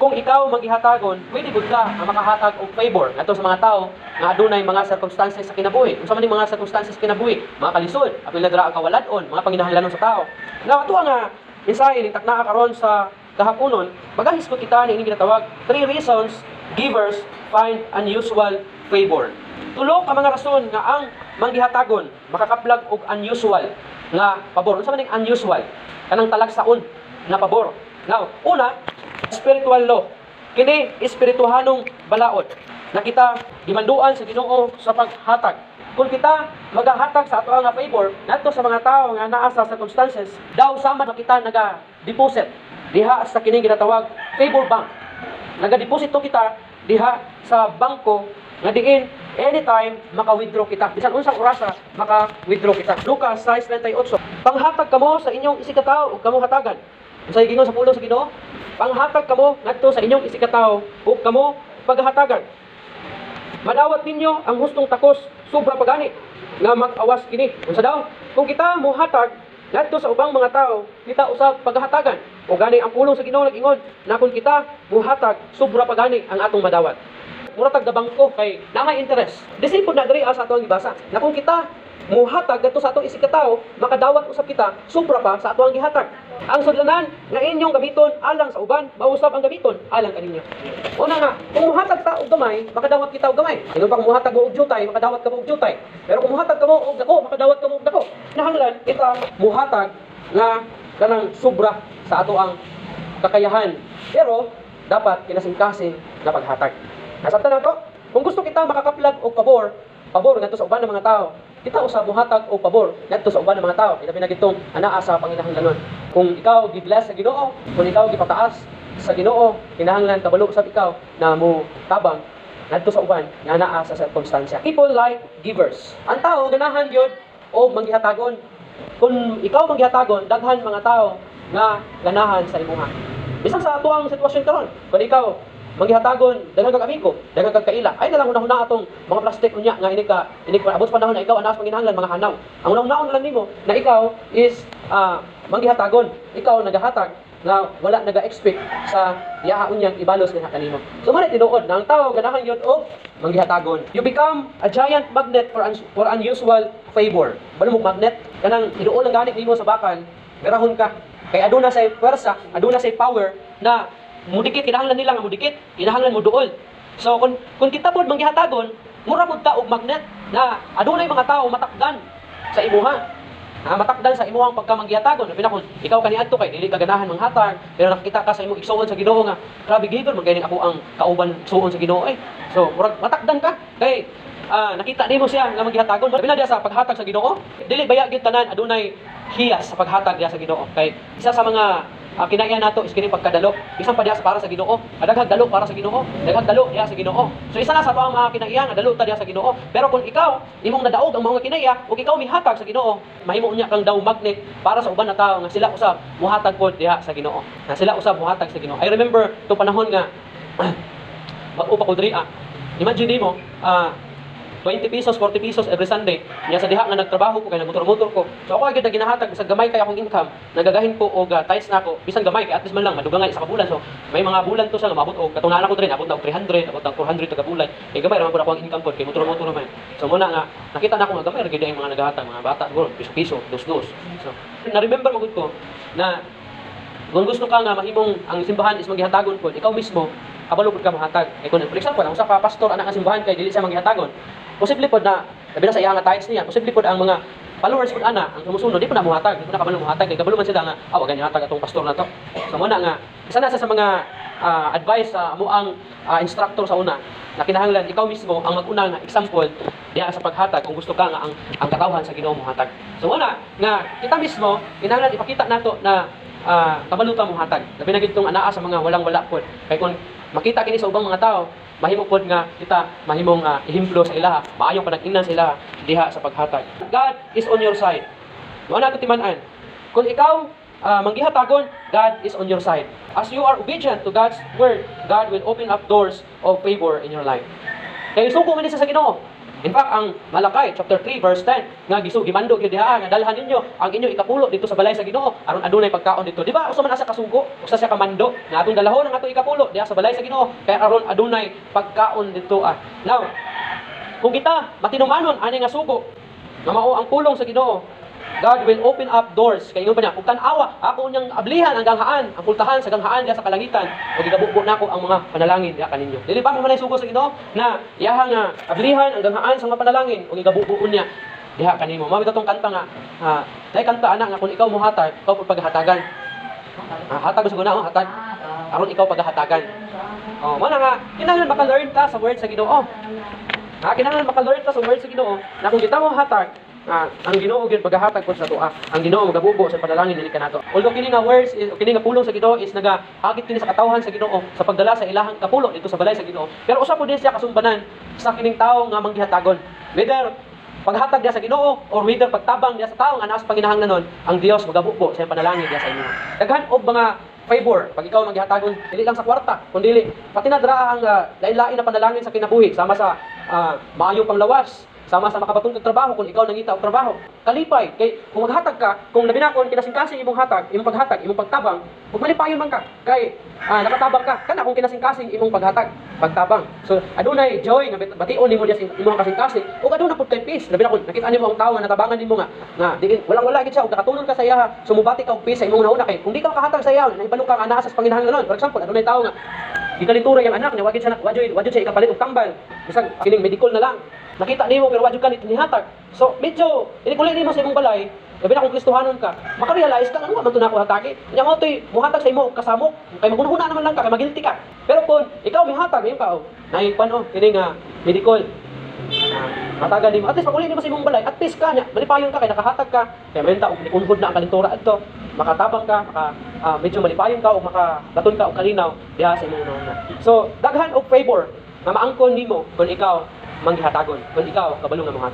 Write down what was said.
kung ikaw manghihatagon, pwede gud ka nga makahatag og favor ngadto sa mga tao nga adunay mga circumstances sa kinabuhi. Unsa man ning mga circumstances sa kinabuhi? Mga kalisod, apil na dira ang kawaladon, mga panginahanglanon sa tao. Now ato nga mensahe ning takna karon sa kahaponon, magahis ko kita ning ginatawag 3 reasons givers find unusual favor. Tulo ka mga rason nga ang manghihatagon makakaplag og unusual nga pabor. Unsa man ning unusual? Kanang talagsaon nga pabor. Now, una, spiritual law. Kini espirituhanong balaod na kita gimanduan sa Ginoo sa paghatag. Kung kita magahatag sa ato nga favor nadto sa mga tao nga naa sa circumstances, daw sama na kita naga-deposit diha sa kini ginatawag favor bank. Naga-deposito kita diha sa bangko nga diin anytime maka-withdraw kita. Bisan unsang orasa maka-withdraw kita. Lucas 6:38. Panghatag kamo sa inyong isikatawo ug kamo hatagan. Unsay gingon sa pulong sa Ginoo? Panghatag kamo ngadto sa inyong isikatawo ug kamo paghatagan. Madawat ninyo ang hustong takos sobra pagani nga mag-awas kini. Unsa daw? Kung kita mohatag ngadto sa ubang mga tao, kita usab paghatagan. O gani ang pulong sa Ginoo nag-ingon na kung kita mohatag sobra pagani ang atong madawat. Muratag da bangko kay namay interest. Disi pud na diri sa ato ang gibasa. Na kung kita muhatag ngadto sa atong isikatawo, makadawat usab kita sobra pa sa ato ang gihatag. Ang sudlanan nga inyong gamiton alang sa uban, mausab ang gamiton alang kaninyo. Una nga, kung muhatag ta og gamay, makadawat kita og gamay. Ingon pa kung muhatag mo og jutay, makadawat ka mo og jutay. Pero kung muhatag ka mo og dako, makadawat ka mo og dako. Kinahanglan kita muhatag nga kanang sobra sa ato ang kakayahan. Pero dapat kinasingkasing na paghatag. Nasabtan na to? Kung gusto kita makakaplag og pabor ngadto sa uban ng mga tao, kita usab muhatag og pabor ngadto sa uban ng mga tao. Kita pinagitong anaa sa panginahanglanon. Kung ikaw gi-bless sa Ginoo, kung ikaw gipataas sa Ginoo, kinahanglan kabalo usab ikaw na mo tabang ngadto sa uban nga anaa sa circumstansya. People like givers. Ang tao ganahan gyud og manghihatagon. Kung ikaw manghihatagon, daghan mga tao nga ganahan sa imuha. Bisan sa atuang sitwasyon karon, kung ikaw manghihatagon, daghan kag amigo, daghan kag kaila. Ay na lang hunahuna atong mga plastic unya nga ini ka abot sa panahon na ikaw anas panginahanglan mga hanaw. Ang unang-unaon lang nimo na ikaw is manghihatagon. Ikaw nagahatag nga wala naga-expect sa yaha unyang ibalos nga kanimo. So man tinuod na ang tao ganahan gyud og manghihatagon. You become a giant magnet for unusual favor. Balo mo magnet kanang tinuod lang gani nimo sa bakal, garahon ka. Kay aduna say pwersa, aduna say power na mudikit, kinahanglan nila nga mudikit, kinahanglan mo duol. So kung kita pod manghihatagon, mura pod ta og magnet na adunay mga tao matakdan sa imuha. Matakdan sa imuhang pagkamanghihatagon. Labi na kung ikaw kaniadto kay dili ka ganahan manghatag, pero nakita ka sa imong igsuon sa Ginoo nga grabe giver man kay ako ang kauban suon sa Ginoo. So murag matakdan ka kay nakita nimo siya nga manghihatagon. Labi na diya sa paghatag sa Ginoo, dili baya gyud tanan adunay hiyas sa paghatag diya sa Ginoo. Kay isa sa mga kinaiya nato is kini pagkadalo. Bisan pa diya para sa Ginoo. Daghang dalo para sa Ginoo. Daghang dalo diya sa Ginoo. So isa na sa ang mga kinaiya nga dalo ta diya sa Ginoo. Pero kung ikaw imong nadaog ang mga kinaiya ug ikaw mihatag sa Ginoo, mahimo unya kang daw magnet para sa uban na tao nga sila usab muhatag pod diha sa Ginoo. Na sila usab muhatag sa Ginoo. I remember to panahon nga bag-o pa ko diri. Imagine mo 20 pesos, 40 pesos every Sunday. Niya sa diha nga nagtrabaho ko kay nagmotor-motor ko. So ako gyud ginahatag sa gamay kay akong income. Nagagahin ko og ties na ako. Bisan gamay kay at least man lang madugangay sa kabulan. So may mga bulan to sa mabot og katunaan ako diri abot na og 300, abot na 400 kada bulan. Kay gamay ra man ako ang income ko kay motor-motor naman. So muna nga nakita na ako nga gamay ra gyud ang mga nagahatag, mga bata siguro piso-piso, dos-dos. So na-remember mo gud ko na kung gusto ka nga mahimong ang simbahan is manghihatagon pod, ikaw mismo kabalo pud ka mahatag. Kay kun for example, ang usa ka pastor ana nga simbahan kay dili siya manghihatagon. Posible pod na labi na sa iya nga tithes niya, posible pod ang mga followers pod ana ang sumusunod di po na muhatag, di po na kabalo muhatag kay kabalo man sila nga wa ganyan hatag atong pastor na to. So muna nga isa na sa mga advice sa amuang instructor sa una na kinahanglan ikaw mismo ang mag-una nga example diha sa paghatag kung gusto ka nga ang katawhan sa Ginoo muhatag. So muna nga kita mismo kinahanglan ipakita nato na kabalo ta muhatag. Labi na gid tong anaa sa mga walang wala pod. Kay kung makita kini sa ubang mga tao, mahimo pod nga kita mahimong ehemplo sa ilaha, maayong panag-ingnan sa ilaha diha sa paghatag. God is on your side. Mao na timan-an. Kung ikaw manghihatagon, God is on your side. As you are obedient to God's word, God will open up doors of favor in your life. Kay suko man sa Ginoo. In fact, ang Malakay chapter 3 verse 10 nga gimando gyud diha nga dalhan ninyo ang inyo ikapulo dito sa balay sa Ginoo aron adunay pagkaon dito. Di ba? Usa man asa kasugo, usa siya kamando nga atong dalahon ang atong ikapulo diha sa balay sa Ginoo kay aron adunay pagkaon dito. Now, kung kita matinumanon ani nga sugo nga mao ang pulong sa Ginoo, God will open up doors kay ingon pa niya ug tan-awa ako unyang ablihan ang ganghaan ang pultahan sa ganghaan diha sa kalangitan ug igabubo nako ang mga panalangin diha kaninyo. Dili ba mo man sugo sa Ginoo na iyaha nga ablihan ang ganghaan sa mga panalangin ug igabubo niya diha kanimo. Mao bitong kanta nga dai kanta ana nga kung ikaw mohatag ikaw paghatagan. Hatag sa guna hatag aron ikaw paghatagan. Mo na nga kinahanglan maka-learn ta sa word sa Ginoo. Kinahanglan maka-learn ta sa word sa Ginoo na kung kita mo hatag ang Ginoo gyud paghahatag ko sa tuwa. Ang Ginoo magabubo sa panalangin dili kanato. Although kini nga words kini nga pulong sa Ginoo is nagahagit kini sa katawhan sa Ginoo sa pagdala sa ilahang kapulo dito sa balay sa Ginoo. Pero usa po din siya kasumbanan sa kining tawo nga manggihatagon. Whether paghatag diya sa Ginoo or whether pagtabang diya sa tawo nga naa sa panginahanglanon, ang Dios magabubo sa panalangin diya sa inyo. Daghan og mga favor pag ikaw manggihatagon dili lang sa kwarta kundi pati na dra ang lain-lain na panalangin sa kinabuhi sama sa maayong panglawas sama sa makabatong kag trabaho kung ikaw nangita og trabaho. Kalipay kay kung maghatag ka, kung labinakon kinasingkasing imong hatag, imong paghatag, imong pagtabang, ug malipayon man ka kay nakatabang ka kana kung kinasingkasing imong paghatag, pagtabang. So adunay joy nga bation nimo diya imong kasingkasing ug aduna pud kay peace. Labinakon nakita nimo ang tawo na natabangan nimo nga diin walang wala gid siya ug nakatulong ka sa iya, sumubati ka og peace sa imong nauna kay kung di ka makahatag sa iya, nahibalo ka ana sa panginahanglanon. For example, adunay tawo nga gikalintura yang anak niya, wagid siya ikapalit og tambal. Bisag kining medical na lang. Nakita nimo pero wajud ka nihatag. So medyo inikuli nimo sa imong balay, labi na kung Kristohanon ka, makarealize ka ano man to nako hatagi. Nya mo toy muhatag sa imo og kasamok, kay magunahuna naman lang ka, kay magilty ka. Pero kun ikaw mihatag yung ka naing pano kini nga medical. Hatagan nimo at least makuli nimo sa imong balay, at least ka nya malipayon ka kay nakahatag ka. Kay menta og unhod na ang kalintura adto. Makatabang ka, medyo malipayon ka o makabaton ka o kalinaw diha sa imong una. So, daghan og favor na maangkon nimo kung ikaw manggihatagon, kung ikaw kabalo nga mga